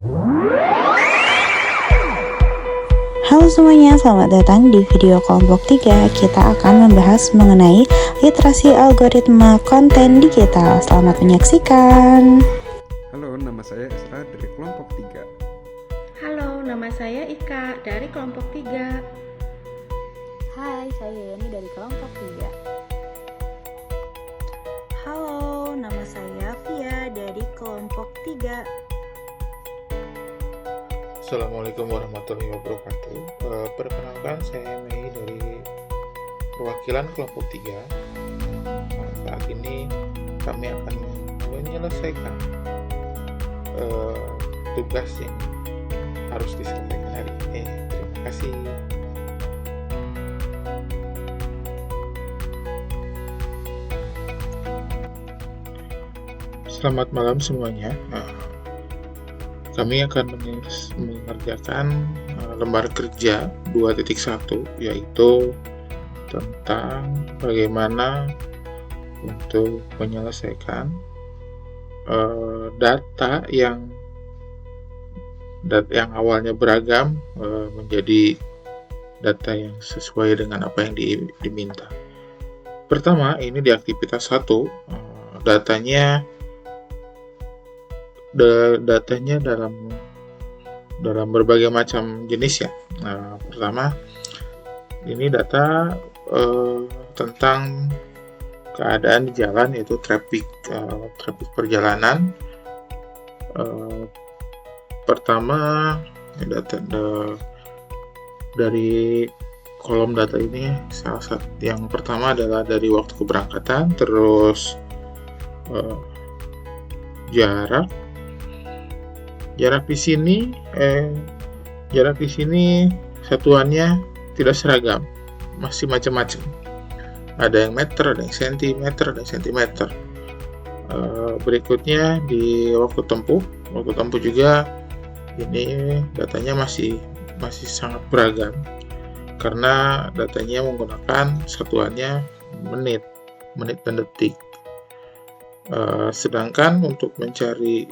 Halo semuanya, selamat datang di video kelompok 3. Kita akan membahas mengenai literasi algoritma konten digital. Selamat menyaksikan. Halo, nama saya Esra dari kelompok 3. Halo, nama saya Ika dari kelompok 3. Hai, saya Yani dari kelompok 3. Halo, nama saya Via dari kelompok 3. Assalamualaikum warahmatullahi wabarakatuh. Perkenalkan, saya Mei dari perwakilan kelompok 3. Saat ini kami akan menyelesaikan tugas yang harus diselesaikan hari ini. Terima kasih. Selamat malam semuanya. Kami akan mengerjakan lembar kerja 2.1, yaitu tentang bagaimana untuk menyelesaikan data yang awalnya beragam menjadi data yang sesuai dengan apa yang diminta. Pertama, ini di aktivitas 1, datanya dalam berbagai macam jenis ya. Pertama, ini data tentang keadaan di jalan, yaitu traffic perjalanan. Pertama, data dari kolom data ini, salah satu yang pertama adalah dari waktu keberangkatan, terus jarak di sini satuannya tidak seragam, masih macam-macam. Ada yang meter, ada yang sentimeter, ada yang sentimeter. Berikutnya di waktu tempuh juga ini datanya masih sangat beragam karena datanya menggunakan satuannya menit dan detik. Sedangkan untuk mencari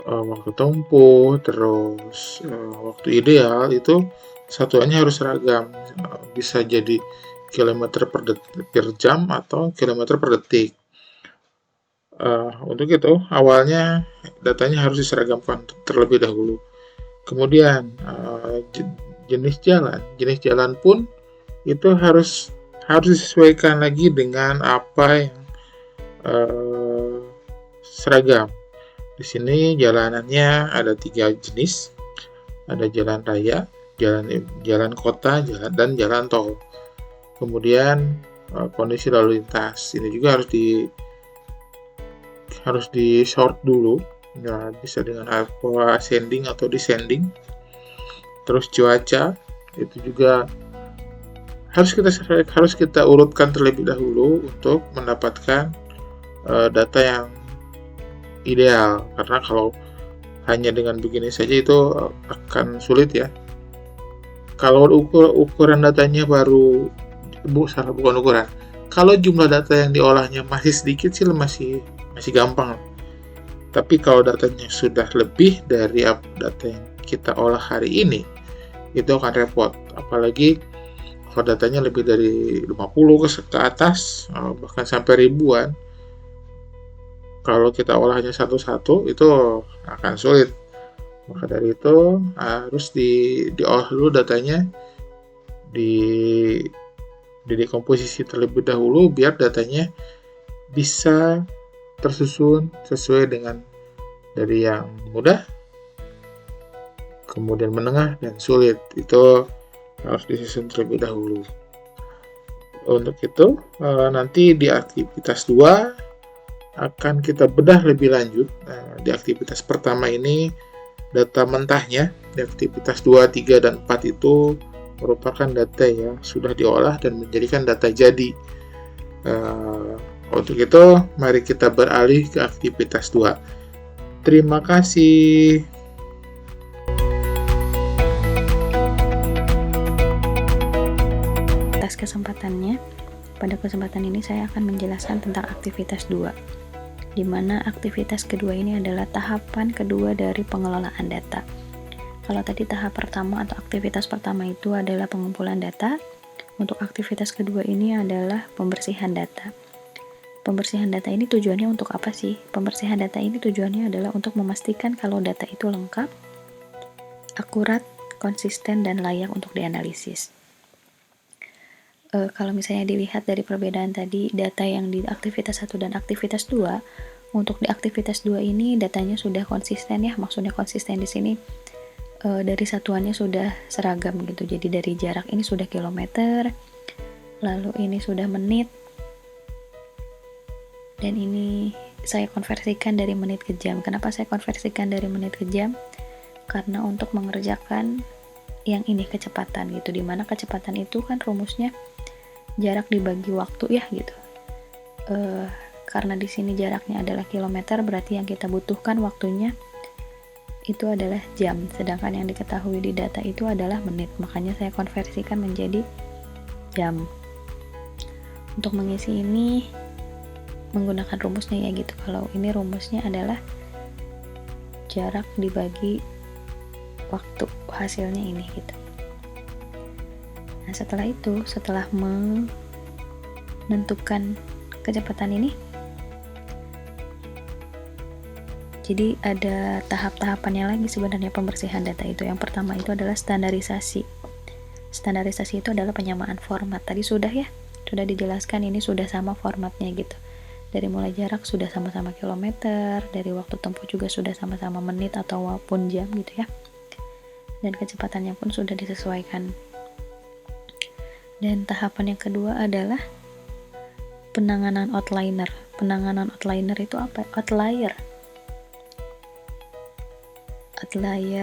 waktu tempuh, terus waktu ideal, itu satuannya harus seragam, bisa jadi kilometer per jam atau kilometer per detik. Untuk itu awalnya datanya harus diseragamkan terlebih dahulu. Kemudian jenis jalan pun itu harus disesuaikan lagi dengan apa yang seragam. Di sini jalanannya ada 3 jenis, ada jalan raya, jalan kota, dan jalan tol. Kemudian kondisi lalu lintas ini juga harus di sort dulu, ya, bisa dengan alpha ascending atau descending. Terus cuaca itu juga harus kita urutkan terlebih dahulu untuk mendapatkan data yang ideal, karena kalau hanya dengan begini saja itu akan sulit ya. Kalau ukuran datanya kalau jumlah data yang diolahnya masih sedikit sih masih gampang. Tapi kalau datanya sudah lebih dari data yang kita olah hari ini, itu akan repot. Apalagi kalau datanya lebih dari 50 ke atas, bahkan sampai ribuan. Kalau kita olahnya satu-satu itu akan sulit. Maka dari itu harus diolah dulu datanya, didekomposisi terlebih dahulu biar datanya bisa tersusun sesuai dengan dari yang mudah, kemudian menengah, dan sulit. Itu harus disusun terlebih dahulu. Untuk itu nanti di aktivitas 2 akan kita bedah lebih lanjut. Di aktivitas pertama ini data mentahnya, di aktivitas 2, 3, dan 4 itu merupakan data yang sudah diolah dan menjadikan data jadi. Untuk itu mari kita beralih ke aktivitas 2. Terima kasih. Atas kesempatannya, pada kesempatan ini saya akan menjelaskan tentang aktivitas 2. di mana aktivitas kedua ini adalah tahapan kedua dari pengelolaan data. Kalau tadi tahap pertama atau aktivitas pertama itu adalah pengumpulan data, untuk aktivitas kedua ini adalah pembersihan data. Pembersihan data ini tujuannya untuk apa sih? Pembersihan data ini tujuannya adalah untuk memastikan kalau data itu lengkap, akurat, konsisten, dan layak untuk dianalisis. Kalau misalnya dilihat dari perbedaan tadi, data yang di aktivitas 1 dan aktivitas 2, untuk di aktivitas 2 ini datanya sudah konsisten ya, maksudnya konsisten di sini dari satuannya sudah seragam gitu. Jadi dari jarak ini sudah kilometer, lalu ini sudah menit, dan ini saya konversikan dari menit ke jam. Kenapa saya konversikan dari menit ke jam? Karena untuk mengerjakan yang ini kecepatan gitu, dimana kecepatan itu kan rumusnya jarak dibagi waktu ya gitu. Karena di sini jaraknya adalah kilometer, berarti yang kita butuhkan waktunya itu adalah jam, sedangkan yang diketahui di data itu adalah menit, makanya saya konversikan menjadi jam. Untuk mengisi ini menggunakan rumusnya ya gitu. Kalau ini rumusnya adalah jarak dibagi waktu, hasilnya ini gitu. Nah setelah itu, setelah menentukan kecepatan ini, jadi ada tahap-tahapannya lagi sebenarnya pembersihan data itu. Yang pertama itu adalah standarisasi. Standarisasi itu adalah penyamaan format. Tadi sudah ya, sudah dijelaskan ini sudah sama formatnya gitu. Dari mulai jarak sudah sama-sama kilometer, dari waktu tempuh juga sudah sama-sama menit ataupun jam gitu ya. Dan kecepatannya pun sudah disesuaikan. Dan tahapan yang kedua adalah penanganan outliner. Penanganan outliner itu apa? Outlier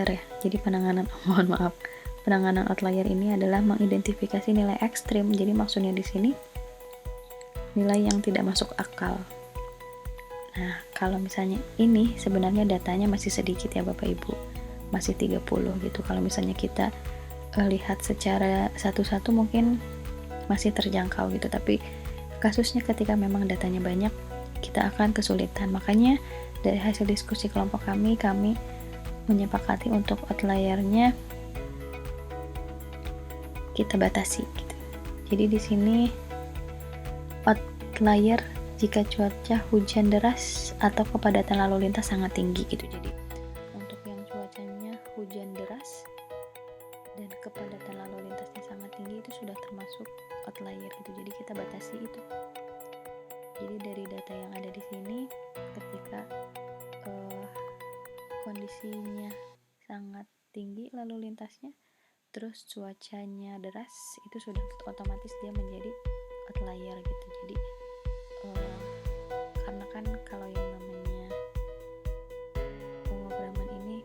ya. Jadi penanganan outlier ini adalah mengidentifikasi nilai ekstrim. Jadi maksudnya di sini nilai yang tidak masuk akal. Nah, kalau misalnya ini sebenarnya datanya masih sedikit ya Bapak Ibu. Masih 30 gitu. Kalau misalnya kita lihat secara satu-satu mungkin masih terjangkau gitu, tapi kasusnya ketika memang datanya banyak, kita akan kesulitan. Makanya dari hasil diskusi kelompok kami menyepakati untuk outliernya kita batasi gitu. Jadi di sini outlier jika cuaca hujan deras atau kepadatan lalu lintas sangat tinggi gitu. Jadi untuk yang cuacanya hujan deras dan kepadatan lalu lintasnya sangat tinggi itu sudah termasuk outlier gitu. Jadi kita batasi itu. Jadi dari data yang ada di sini, ketika kondisinya sangat tinggi lalu lintasnya, terus cuacanya deras, itu sudah otomatis dia menjadi outlier gitu. Jadi karena kan kalau yang namanya pemrograman ini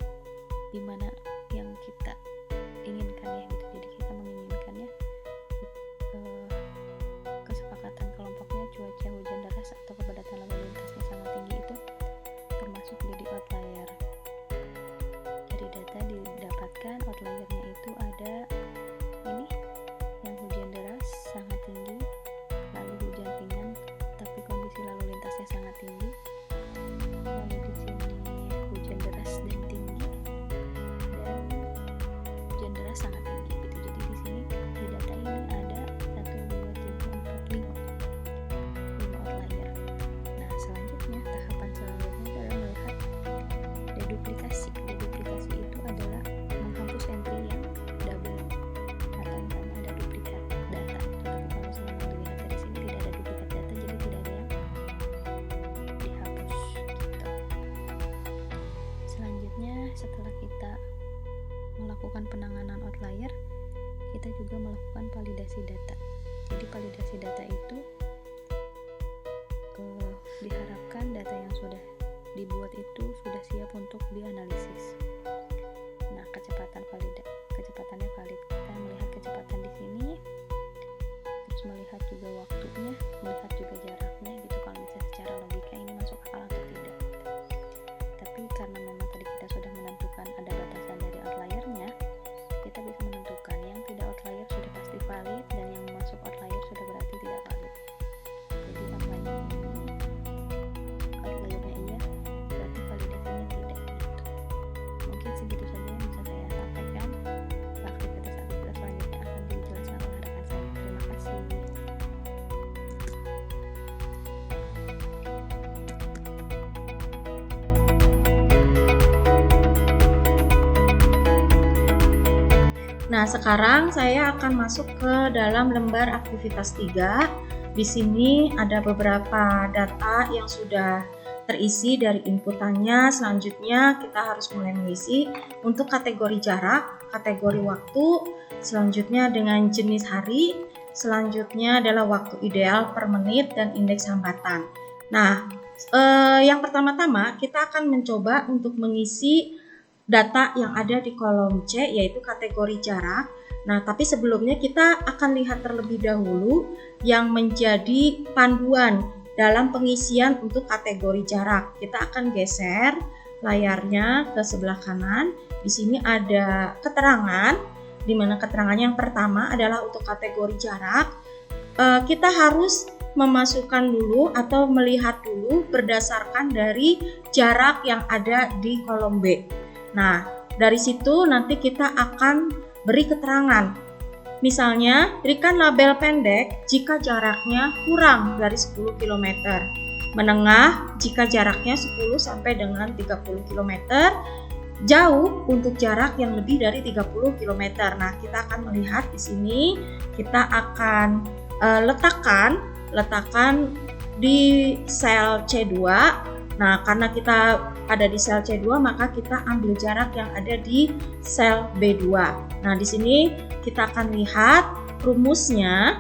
dimana yang kita inginkan ya gitu. Jadi kita menginginkannya kesepakatan kelompoknya cuaca hujan deras atau kepadatan lalu lintasnya sangat tinggi itu termasuk jadi outlier. Dari data didapatkan outliernya itu ada ini yang hujan deras sangat tinggi, lalu hujan ringan tapi kondisi lalu lintasnya sangat tinggi, lalu di sini hujan deras dan tinggi, dan hujan deras sangat tinggi gitu. Jadi di sini di data ini ada 1, 2, 3, 4, 5 outlier. Nah selanjutnya, tahapan selanjutnya adalah melihat deduplikasi. Deduplikasi itu adalah menghapus entry yang double atau misalnya ada duplikat data. Tapi kalau misalnya dilihat dari sini tidak ada duplikat data, jadi tidak ada yang dihapus gitu. Selanjutnya, setelah kita melakukan penanganan outlier, kita juga melakukan validasi data. Jadi validasi data itu diharapkan data yang sudah dibuat itu sudah siap untuk dianalisis. Nah, kecepatannya valid. Kita melihat kecepatan di sini, terus melihat juga waktunya, melihat juga jaraknya gitu. Kalau misalnya secara logika ini masuk akal atau tidak. Tapi karena memang tadi kita sudah menentukan ada batasan dari outliernya, kita bisa menentukan yang tidak outlier sudah pasti valid dan yang masuk outlier sudah berarti tidak valid. Nah, sekarang saya akan masuk ke dalam lembar aktivitas 3. Di sini ada beberapa data yang sudah terisi dari inputannya. Selanjutnya kita harus mulai mengisi untuk kategori jarak, kategori waktu, selanjutnya dengan jenis hari, selanjutnya adalah waktu ideal per menit dan indeks hambatan. Nah, yang pertama-tama kita akan mencoba untuk mengisi data yang ada di kolom C, yaitu kategori jarak. Nah, tapi sebelumnya kita akan lihat terlebih dahulu yang menjadi panduan dalam pengisian untuk kategori jarak. Kita akan geser layarnya ke sebelah kanan. Di sini ada keterangan, di mana keterangan yang pertama adalah untuk kategori jarak. Kita harus memasukkan dulu atau melihat dulu berdasarkan dari jarak yang ada di kolom B. Nah, dari situ nanti kita akan beri keterangan. Misalnya, berikan label pendek jika jaraknya kurang dari 10 km, menengah jika jaraknya 10 sampai dengan 30 km, jauh untuk jarak yang lebih dari 30 km. Nah, kita akan melihat di sini, kita akan letakkan di sel C2. Nah, karena kita ada di sel C2, maka kita ambil jarak yang ada di sel B2. Nah, di sini kita akan lihat rumusnya.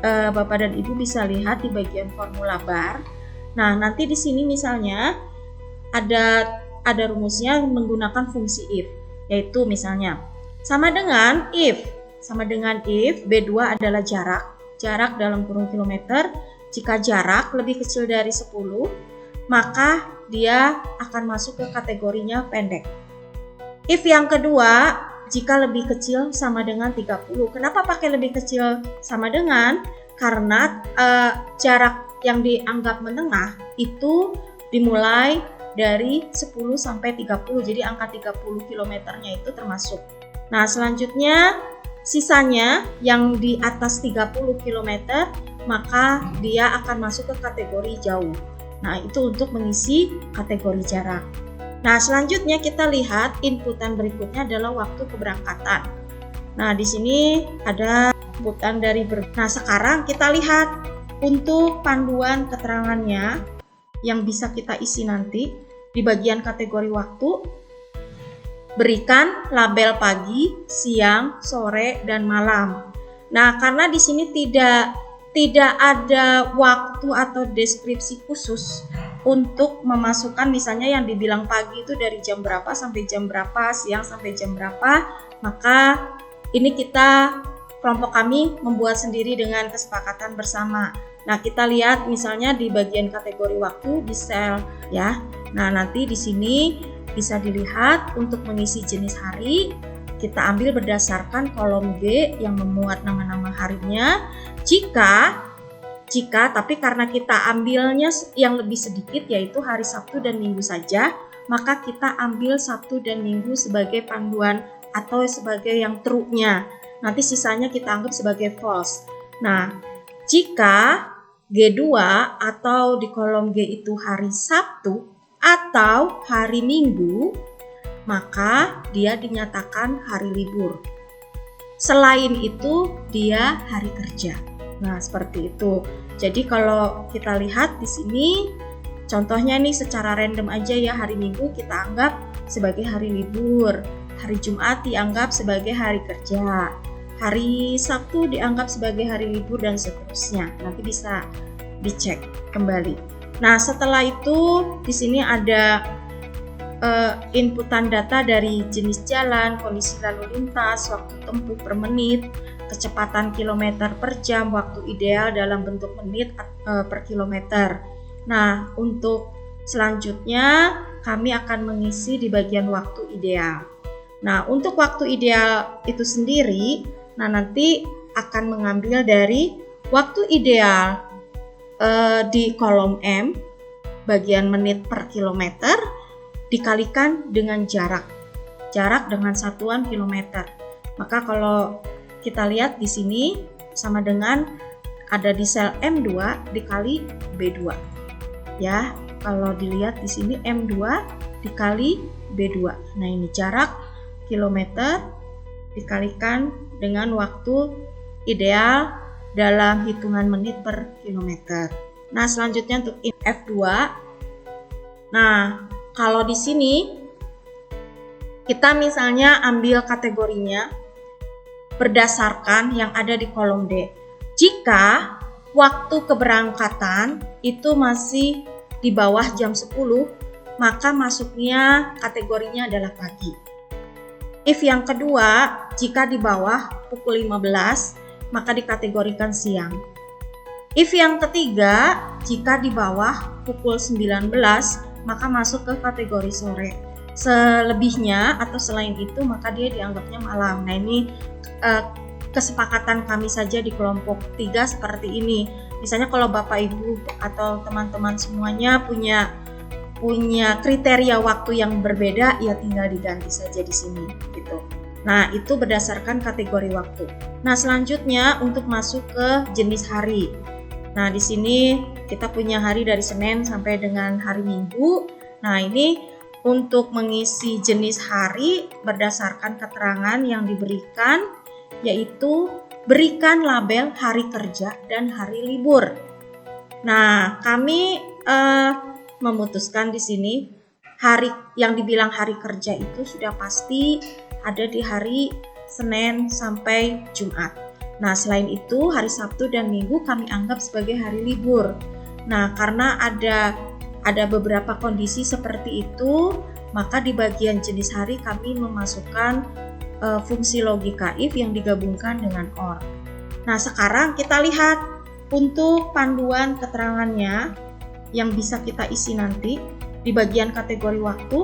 Bapak dan Ibu bisa lihat di bagian formula bar. Nah, nanti di sini misalnya ada rumusnya menggunakan fungsi if, yaitu misalnya sama dengan if B2 adalah jarak dalam kurung kilometer. Jika jarak lebih kecil dari 10, maka dia akan masuk ke kategorinya pendek. If yang kedua, jika lebih kecil sama dengan 30. Kenapa pakai lebih kecil sama dengan? Karena jarak yang dianggap menengah itu dimulai dari 10 sampai 30. Jadi angka 30 km-nya itu termasuk. Nah, selanjutnya sisanya yang di atas 30 km, maka dia akan masuk ke kategori jauh. Nah, itu untuk mengisi kategori jarak. Nah, selanjutnya kita lihat inputan berikutnya adalah waktu keberangkatan. Nah, di sini ada inputan dari Nah, sekarang kita lihat untuk panduan keterangannya yang bisa kita isi nanti di bagian kategori waktu. Berikan label pagi, siang, sore, dan malam. Nah, karena di sini tidak ada waktu atau deskripsi khusus untuk memasukkan misalnya yang dibilang pagi itu dari jam berapa sampai jam berapa, siang sampai jam berapa, maka ini kelompok kami membuat sendiri dengan kesepakatan bersama. Nah, kita lihat misalnya di bagian kategori waktu di sel ya. Nah, nanti di sini bisa dilihat untuk mengisi jenis hari, kita ambil berdasarkan kolom G yang memuat nama-nama harinya. Jika tapi karena kita ambilnya yang lebih sedikit, yaitu hari Sabtu dan Minggu saja, maka kita ambil Sabtu dan Minggu sebagai panduan atau sebagai yang true-nya. Nanti sisanya kita anggap sebagai false. Nah, jika G2 atau di kolom G itu hari Sabtu atau hari Minggu, maka dia dinyatakan hari libur. Selain itu, dia hari kerja. Nah, seperti itu. Jadi kalau kita lihat di sini, contohnya nih secara random aja ya, hari Minggu kita anggap sebagai hari libur, hari Jumat dianggap sebagai hari kerja, hari Sabtu dianggap sebagai hari libur, dan seterusnya. Nanti bisa dicek kembali. Nah, setelah itu di sini ada inputan data dari jenis jalan, kondisi lalu lintas, waktu tempuh per menit, kecepatan kilometer per jam, waktu ideal dalam bentuk menit per kilometer. Nah, untuk selanjutnya kami akan mengisi di bagian waktu ideal. Nah, untuk waktu ideal itu sendiri, nanti akan mengambil dari waktu ideal di kolom M, bagian menit per kilometer, dikalikan dengan jarak dengan satuan kilometer. Maka kalau kita lihat di sini sama dengan ada di sel M2 dikali B2. Ya, kalau dilihat di sini M2 dikali B2. Nah, ini jarak kilometer dikalikan dengan waktu ideal dalam hitungan menit per kilometer. Nah, selanjutnya untuk F2. Nah, kalau di sini kita misalnya ambil kategorinya berdasarkan yang ada di kolom D. Jika waktu keberangkatan itu masih di bawah jam 10, maka masuknya kategorinya adalah pagi. If yang kedua, jika di bawah pukul 15, maka dikategorikan siang. If yang ketiga, jika di bawah pukul 19, maka masuk ke kategori sore. Selebihnya atau selain itu, maka dia dianggapnya malam. Nah, ini kesepakatan kami saja di kelompok 3 seperti ini. Misalnya kalau Bapak Ibu atau teman-teman semuanya punya kriteria waktu yang berbeda, ya tinggal diganti saja di sini gitu. Nah, itu berdasarkan kategori waktu. Nah, selanjutnya untuk masuk ke jenis hari. Nah, di sini kita punya hari dari Senin sampai dengan hari Minggu. Nah, ini untuk mengisi jenis hari berdasarkan keterangan yang diberikan, yaitu berikan label hari kerja dan hari libur. Nah, kami memutuskan di sini hari yang dibilang hari kerja itu sudah pasti ada di hari Senin sampai Jumat. Nah, selain itu hari Sabtu dan Minggu kami anggap sebagai hari libur. Nah, karena ada beberapa kondisi seperti itu, maka di bagian jenis hari kami memasukkan fungsi logika if yang digabungkan dengan or. Nah, sekarang kita lihat untuk panduan keterangannya yang bisa kita isi nanti di bagian kategori waktu.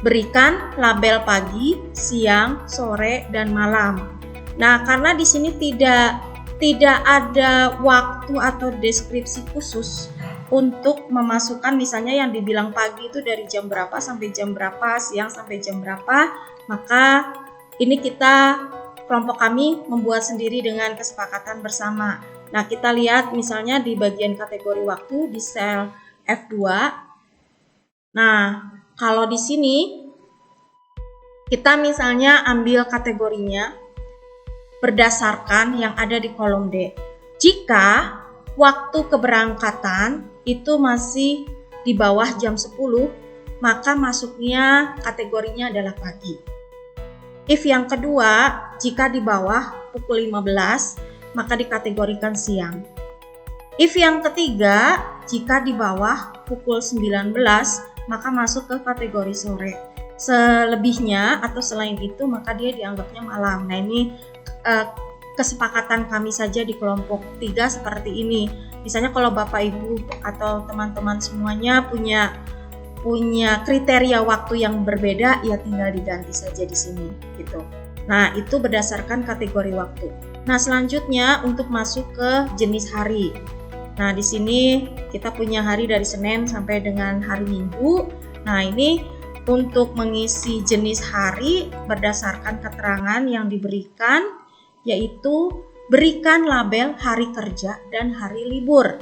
Berikan label pagi, siang, sore, dan malam. Nah, karena di sini tidak ada waktu atau deskripsi khusus untuk memasukkan misalnya yang dibilang pagi itu dari jam berapa sampai jam berapa, siang sampai jam berapa, maka ini kelompok kami membuat sendiri dengan kesepakatan bersama. Nah, kita lihat misalnya di bagian kategori waktu di sel F2. Nah, kalau di sini kita misalnya ambil kategorinya berdasarkan yang ada di kolom D. Jika waktu keberangkatan itu masih di bawah jam 10, maka masuknya kategorinya adalah pagi. If yang kedua, jika di bawah pukul 15, maka dikategorikan siang. If yang ketiga, jika di bawah pukul 19, maka masuk ke kategori sore. Selebihnya atau selain itu, maka dia dianggapnya malam. Nah, ini kesepakatan kami saja di kelompok 3 seperti ini. Misalnya kalau Bapak Ibu atau teman-teman semuanya punya kriteria waktu yang berbeda, ya tinggal diganti saja di sini gitu. Nah, itu berdasarkan kategori waktu. Nah, selanjutnya untuk masuk ke jenis hari. Nah, di sini kita punya hari dari Senin sampai dengan hari Minggu. Nah, ini untuk mengisi jenis hari berdasarkan keterangan yang diberikan, yaitu berikan label hari kerja dan hari libur.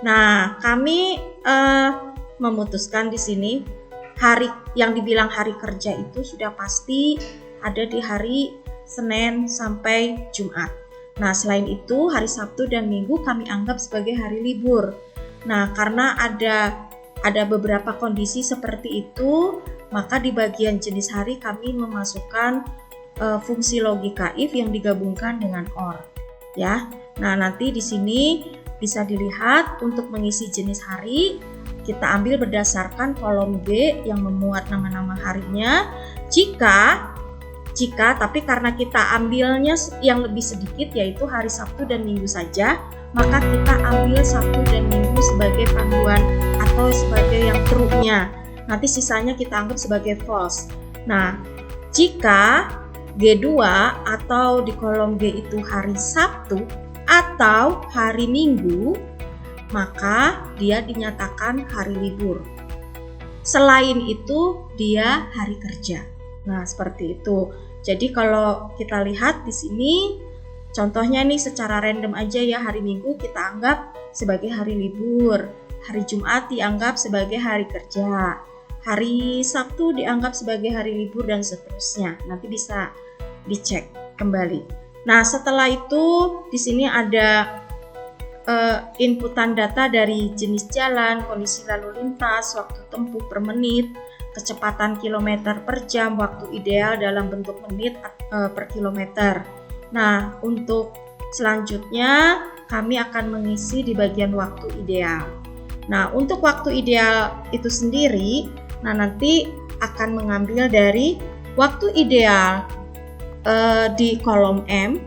Nah, kami memutuskan di sini hari yang dibilang hari kerja itu sudah pasti ada di hari Senin sampai Jumat. Nah, selain itu hari Sabtu dan Minggu kami anggap sebagai hari libur. Nah, karena ada beberapa kondisi seperti itu, maka di bagian jenis hari kami memasukkan fungsi logika if yang digabungkan dengan or. Ya. Nah, nanti di sini bisa dilihat untuk mengisi jenis hari kita ambil berdasarkan kolom B yang memuat nama-nama harinya. Jika tapi karena kita ambilnya yang lebih sedikit yaitu hari Sabtu dan Minggu saja, maka kita ambil Sabtu dan Minggu sebagai panduan atau sebagai yang true-nya. Nanti sisanya kita anggap sebagai false. Nah, jika G2 atau di kolom G itu hari Sabtu atau hari Minggu, maka dia dinyatakan hari libur. Selain itu, dia hari kerja. Nah, seperti itu. Jadi kalau kita lihat di sini, contohnya nih secara random aja ya, hari Minggu kita anggap sebagai hari libur, hari Jumat dianggap sebagai hari kerja, hari Sabtu dianggap sebagai hari libur dan seterusnya. Nanti bisa dicek kembali. Nah, setelah itu di sini ada inputan data dari jenis jalan, kondisi lalu lintas, waktu tempuh per menit, kecepatan kilometer per jam, waktu ideal dalam bentuk menit per kilometer. Nah, untuk selanjutnya kami akan mengisi di bagian waktu ideal. Nah, untuk waktu ideal itu sendiri, nanti akan mengambil dari waktu ideal di kolom M,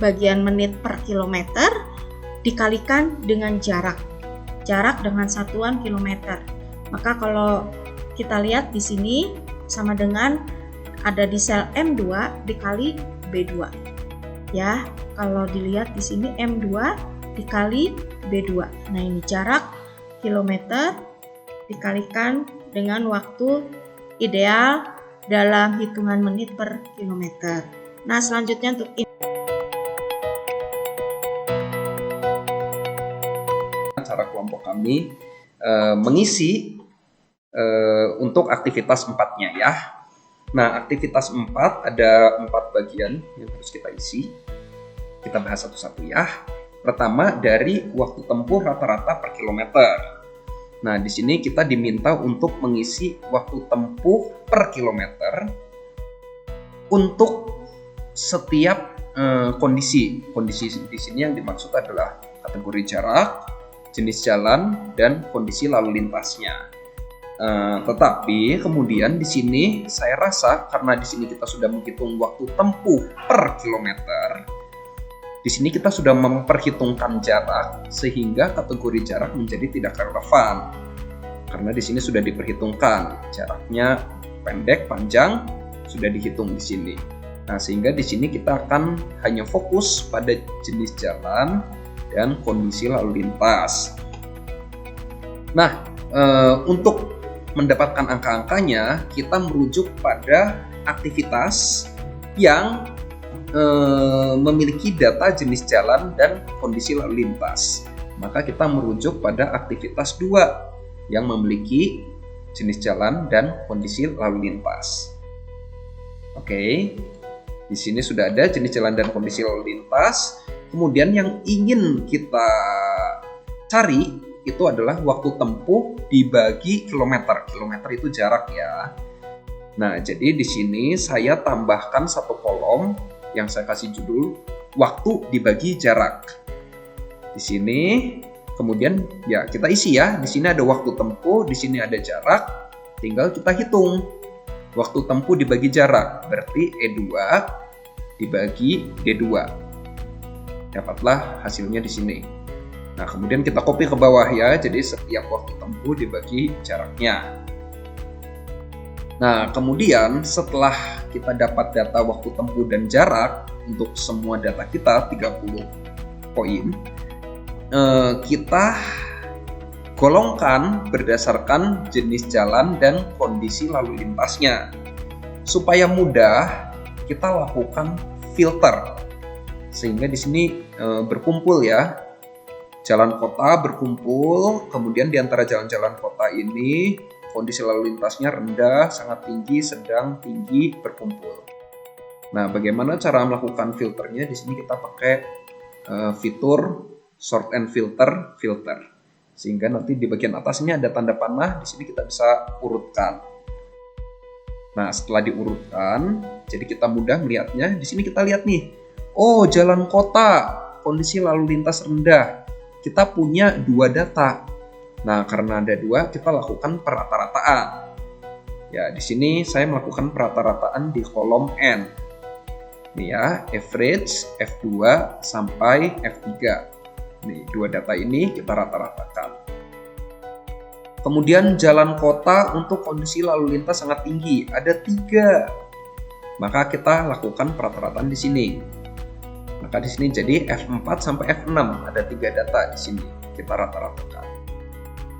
bagian menit per kilometer, dikalikan dengan jarak dengan satuan kilometer. Maka kalau kita lihat di sini sama dengan ada di sel M2 dikali B2. Ya, kalau dilihat di sini M2 dikali B2. Nah, ini jarak kilometer dikalikan dengan waktu ideal dalam hitungan menit per kilometer. Nah, selanjutnya untuk cara kelompok kami mengisi untuk aktivitas 4-nya ya. Nah, aktivitas 4 ada 4 bagian yang harus kita isi. Kita bahas satu-satu ya. Pertama, dari waktu tempuh rata-rata per kilometer. Nah, di sini kita diminta untuk mengisi waktu tempuh per kilometer untuk setiap kondisi. Kondisi di sini yang dimaksud adalah kategori jarak, jenis jalan, dan kondisi lalu lintasnya. Tetapi kemudian di sini saya rasa karena di sini kita sudah menghitung waktu tempuh per kilometer, di sini kita sudah memperhitungkan jarak sehingga kategori jarak menjadi tidak relevan. Karena di sini sudah diperhitungkan jaraknya pendek, panjang sudah dihitung di sini. Nah, sehingga di sini kita akan hanya fokus pada jenis jalan dan kondisi lalu lintas. Nah, untuk mendapatkan angka-angkanya, kita merujuk pada aktivitas yang memiliki data jenis jalan dan kondisi lalu lintas. Maka kita merujuk pada aktivitas 2 yang memiliki jenis jalan dan kondisi lalu lintas. Oke, di sini sudah ada jenis jalan dan kondisi lalu lintas. Kemudian yang ingin kita cari itu adalah waktu tempuh dibagi kilometer. Kilometer itu jarak ya. Nah, jadi di sini saya tambahkan satu kolom yang saya kasih judul waktu dibagi jarak. Di sini kemudian ya kita isi ya. Di sini ada waktu tempuh, di sini ada jarak. Tinggal kita hitung. Waktu tempuh dibagi jarak berarti E2 dibagi D2. Dapatlah hasilnya di sini. Nah, kemudian kita copy ke bawah ya. Jadi setiap waktu tempuh dibagi jaraknya. Nah, kemudian setelah kita dapat data waktu tempuh dan jarak untuk semua data kita 30 poin, kita golongkan berdasarkan jenis jalan dan kondisi lalu lintasnya. Supaya mudah, kita lakukan filter. Sehingga di sini berkumpul ya. Jalan kota berkumpul, kemudian di antara jalan-jalan kota ini kondisi lalu lintasnya rendah, sangat tinggi, sedang, tinggi, berkumpul. Nah, bagaimana cara melakukan filternya? Di sini kita pakai fitur sort and filter. Sehingga nanti di bagian atas ini ada tanda panah, di sini kita bisa urutkan. Nah, setelah diurutkan, jadi kita mudah melihatnya. Di sini kita lihat nih, oh jalan kota, kondisi lalu lintas rendah. Kita punya 2 data. Nah, karena ada 2, kita lakukan perata-rataan. Ya, di sini saya melakukan perata-rataan di kolom N. Nih ya, average, F2 sampai F3. Nih, 2 data ini kita rata-ratakan. Kemudian jalan kota untuk kondisi lalu lintas sangat tinggi, ada 3. Maka kita lakukan perata-rataan di sini. Maka di sini jadi F4 sampai F6, ada 3 data di sini kita rata-ratakan.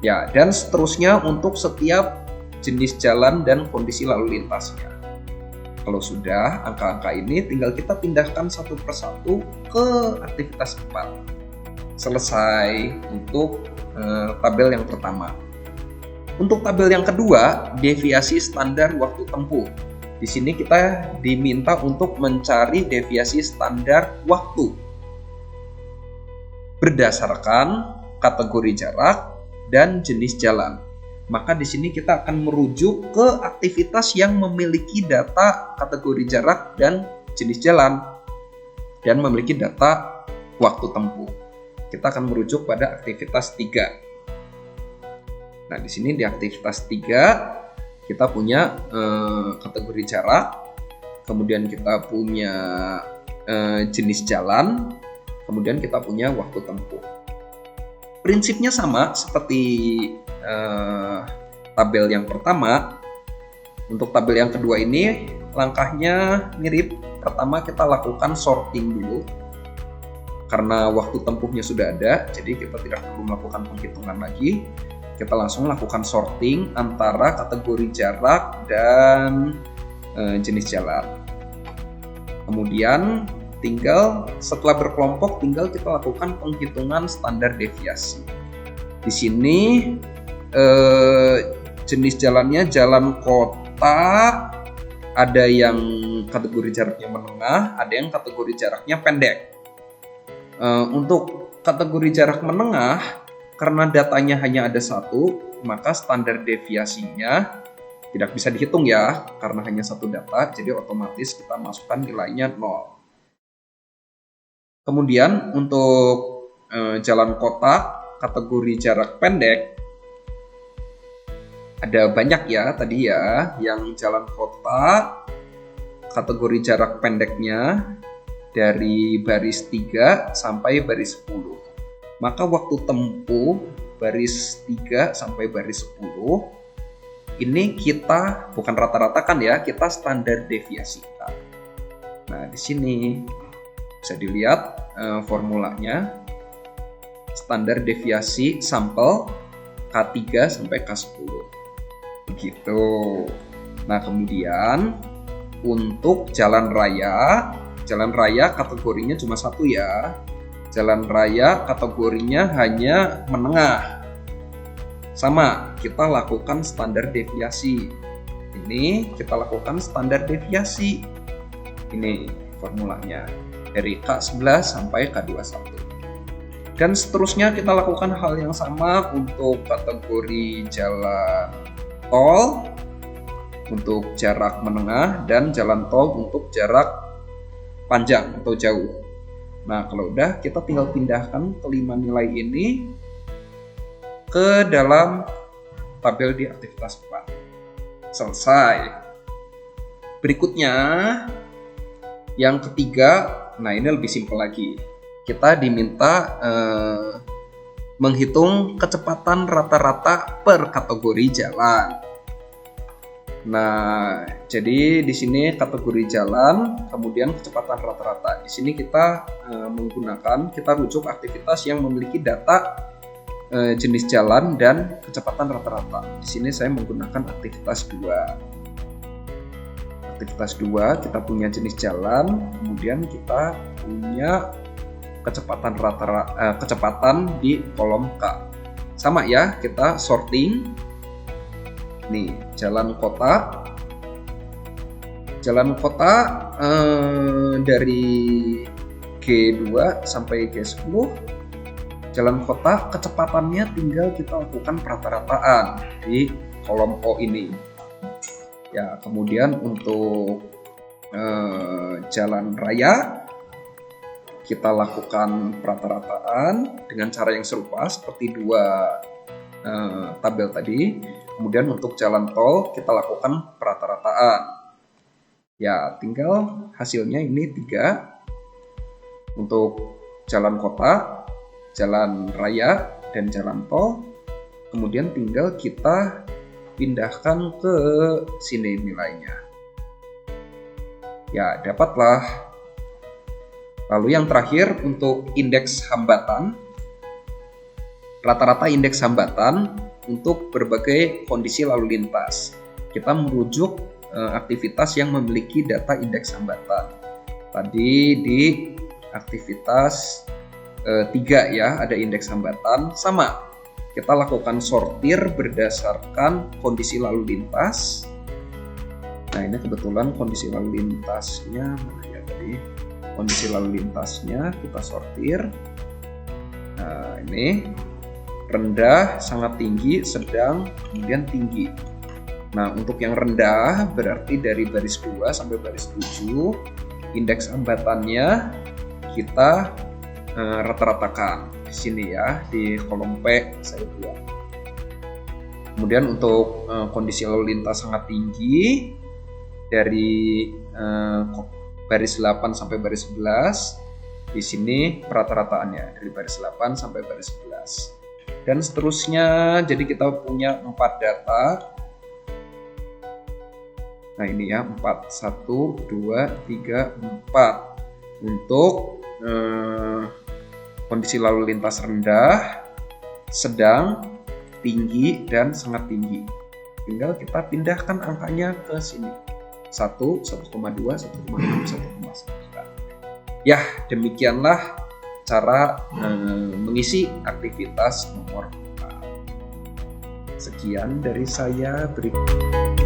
Ya, dan seterusnya untuk setiap jenis jalan dan kondisi lalu lintasnya. Kalau sudah angka-angka ini tinggal kita pindahkan satu persatu ke aktivitas 4. Selesai untuk tabel yang pertama. Untuk tabel yang kedua, deviasi standar waktu tempuh. Di sini kita diminta untuk mencari deviasi standar waktu berdasarkan kategori jarak dan jenis jalan. Maka di sini kita akan merujuk ke aktivitas yang memiliki data kategori jarak dan jenis jalan dan memiliki data waktu tempuh. Kita akan merujuk pada aktivitas 3. Nah, di sini di aktivitas 3 kita punya kategori jarak, kemudian kita punya jenis jalan, kemudian kita punya waktu tempuh. Prinsipnya sama seperti tabel yang pertama. Untuk tabel yang kedua ini langkahnya mirip. Pertama kita lakukan sorting dulu. Karena waktu tempuhnya sudah ada, jadi kita tidak perlu melakukan penghitungan lagi. Kita langsung lakukan sorting antara kategori jarak dan jenis jalan. Kemudian setelah berkelompok tinggal kita lakukan penghitungan standar deviasi. Di sini jenis jalannya jalan kota, ada yang kategori jaraknya menengah, ada yang kategori jaraknya pendek. Untuk kategori jarak menengah, karena datanya hanya ada 1, maka standar deviasinya tidak bisa dihitung ya, karena hanya 1 data, jadi otomatis kita masukkan nilainya 0. Kemudian untuk jalan kota, kategori jarak pendek, ada banyak ya tadi ya, yang jalan kota, kategori jarak pendeknya dari baris 3 sampai baris 10. Maka waktu tempuh baris 3 sampai baris 10 ini kita bukan rata-ratakan ya, kita standar deviasikan. Nah, di sini bisa dilihat formulanya. Standar deviasi sampel K3 sampai K10. Begitu. Nah, kemudian untuk jalan raya kategorinya cuma 1 ya. Jalan raya kategorinya hanya menengah. Sama, kita lakukan standar deviasi. Ini kita lakukan standar deviasi. Ini formulanya. Dari K11 sampai K21. Dan seterusnya kita lakukan hal yang sama untuk kategori jalan tol, untuk jarak menengah, dan jalan tol untuk jarak panjang atau jauh. Nah, kalau udah, kita tinggal pindahkan kelima nilai ini ke dalam tabel di aktivitas 4. Selesai. Berikutnya, yang ketiga, nah ini lebih simpel lagi. Kita diminta menghitung kecepatan rata-rata per kategori jalan. Nah, jadi di sini kategori jalan, kemudian kecepatan rata-rata. Di sini kita kita rujuk aktivitas yang memiliki data jenis jalan dan kecepatan rata-rata. Di sini saya menggunakan aktivitas 2. Aktivitas 2 kita punya jenis jalan, kemudian kita punya kecepatan kecepatan di kolom K. Sama ya, kita sorting. Nih, jalan kota dari G2 sampai G10. Jalan kota kecepatannya tinggal kita lakukan rata-rataan di kolom O ini. Ya, kemudian untuk jalan raya kita lakukan rata-rataan dengan cara yang serupa seperti 2 tabel tadi. Kemudian untuk jalan tol kita lakukan rata-rataan. Ya, tinggal hasilnya ini 3 untuk jalan kota, jalan raya, dan jalan tol. Kemudian tinggal kita pindahkan ke sini nilainya. Ya, dapatlah. Lalu yang terakhir untuk indeks hambatan. Rata-rata indeks hambatan untuk berbagai kondisi lalu lintas. Kita merujuk aktivitas yang memiliki data indeks hambatan. Tadi di aktivitas 3 ya, ada indeks hambatan. Sama, kita lakukan sortir berdasarkan kondisi lalu lintas. Nah, ini kebetulan kondisi lalu lintasnya mana ya tadi? Kondisi lalu lintasnya kita sortir. Nah, ini rendah, sangat tinggi, sedang, kemudian tinggi. Nah, untuk yang rendah berarti dari baris 2 sampai baris 7, indeks hambatannya kita rata-ratakan di sini ya, di kolom P saya buat. Kemudian untuk kondisi lalu lintas sangat tinggi dari baris 8 sampai baris 11, di sini rata-rataannya dari baris 8 sampai baris 11. Dan seterusnya, jadi kita punya 4 data. Nah, ini ya, 4, 1, 2, 3, 4. Untuk kondisi lalu lintas rendah, sedang, tinggi, dan sangat tinggi. Tinggal kita pindahkan angkanya ke sini. 1, 1,2, 1,6, 1,9. Ya, demikianlah cara mengisi aktivitas nomor 4. Sekian dari saya, berikut.